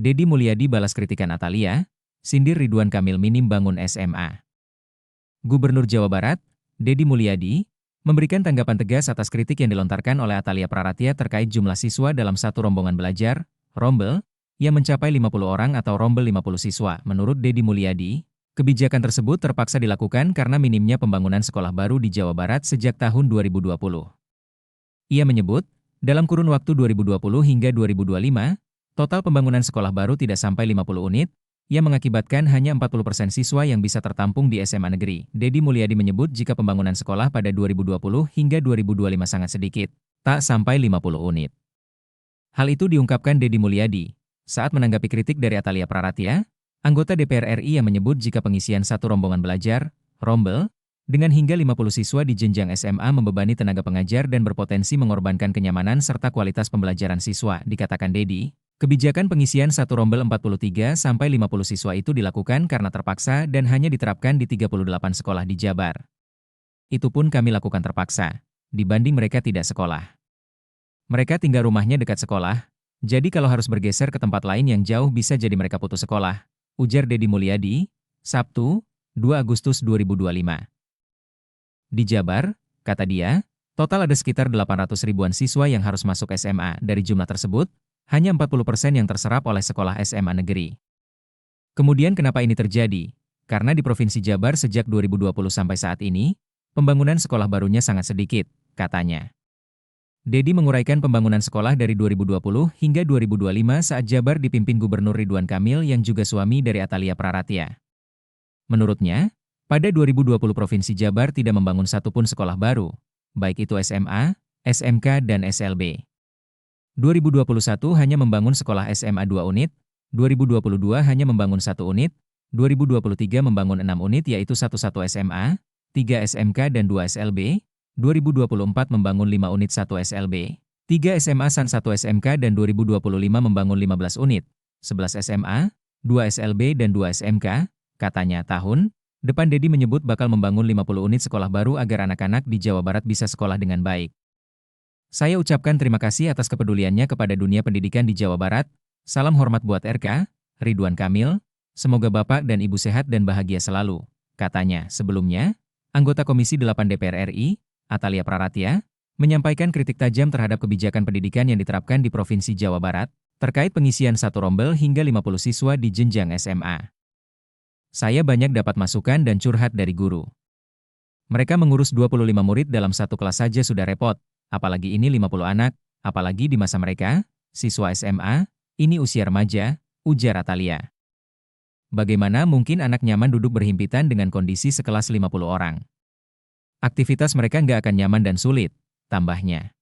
Deddy Mulyadi balas kritikan Atalia, sindir Ridwan Kamil minim bangun SMA. Gubernur Jawa Barat, Deddy Mulyadi, memberikan tanggapan tegas atas kritik yang dilontarkan oleh Atalia Praratia terkait jumlah siswa dalam satu rombongan belajar, rombel, yang mencapai 50 orang atau rombel 50 siswa. Menurut Deddy Mulyadi, kebijakan tersebut terpaksa dilakukan karena minimnya pembangunan sekolah baru di Jawa Barat sejak tahun 2020. Ia menyebut, dalam kurun waktu 2020 hingga 2025, total pembangunan sekolah baru tidak sampai 50 unit, yang mengakibatkan hanya 40% siswa yang bisa tertampung di SMA negeri. Deddy Mulyadi menyebut jika pembangunan sekolah pada 2020 hingga 2025 sangat sedikit, tak sampai 50 unit. Hal itu diungkapkan Deddy Mulyadi saat menanggapi kritik dari Atalia Praratia, anggota DPR RI yang menyebut jika pengisian satu rombongan belajar, rombel, dengan hingga 50 siswa di jenjang SMA membebani tenaga pengajar dan berpotensi mengorbankan kenyamanan serta kualitas pembelajaran siswa. Dikatakan Deddy, kebijakan pengisian satu rombel 43-50 siswa itu dilakukan karena terpaksa dan hanya diterapkan di 38 sekolah di Jabar. Itu pun kami lakukan terpaksa, dibanding mereka tidak sekolah. Mereka tinggal rumahnya dekat sekolah, jadi kalau harus bergeser ke tempat lain yang jauh bisa jadi mereka putus sekolah, ujar Deddy Mulyadi, Sabtu, 2 Agustus 2025. Di Jabar, kata dia, total ada sekitar 800 ribuan siswa yang harus masuk SMA. Dari jumlah tersebut, hanya 40% yang terserap oleh sekolah SMA negeri. Kemudian kenapa ini terjadi? Karena di Provinsi Jabar sejak 2020 sampai saat ini, pembangunan sekolah barunya sangat sedikit, katanya. Deddy menguraikan pembangunan sekolah dari 2020 hingga 2025 saat Jabar dipimpin Gubernur Ridwan Kamil yang juga suami dari Atalia Praratia. Menurutnya, pada 2020 Provinsi Jabar tidak membangun satupun sekolah baru, baik itu SMA, SMK, dan SLB. 2021 hanya membangun sekolah SMA 2 unit, 2022 hanya membangun 1 unit, 2023 membangun 6 unit yaitu 1 SMA, 3 SMK dan 2 SLB, 2024 membangun 5 unit 1 SLB, 3 SMA dan 1 SMK dan 2025 membangun 15 unit, 11 SMA, 2 SLB dan 2 SMK, katanya tahun depan Deddy menyebut bakal membangun 50 unit sekolah baru agar anak-anak di Jawa Barat bisa sekolah dengan baik. Saya ucapkan terima kasih atas kepeduliannya kepada dunia pendidikan di Jawa Barat. Salam hormat buat RK, Ridwan Kamil. Semoga Bapak dan Ibu sehat dan bahagia selalu, katanya. Sebelumnya, anggota Komisi 8 DPR RI, Atalia Praratia, menyampaikan kritik tajam terhadap kebijakan pendidikan yang diterapkan di Provinsi Jawa Barat, terkait pengisian satu rombel hingga 50 siswa di jenjang SMA. Saya banyak dapat masukan dan curhat dari guru. Mereka mengurus 25 murid dalam satu kelas saja sudah repot, apalagi ini 50 anak, apalagi di masa mereka, siswa SMA, ini usia remaja, ujar Atalia. Bagaimana mungkin anak nyaman duduk berhimpitan dengan kondisi sekelas 50 orang? Aktivitas mereka nggak akan nyaman dan sulit, tambahnya.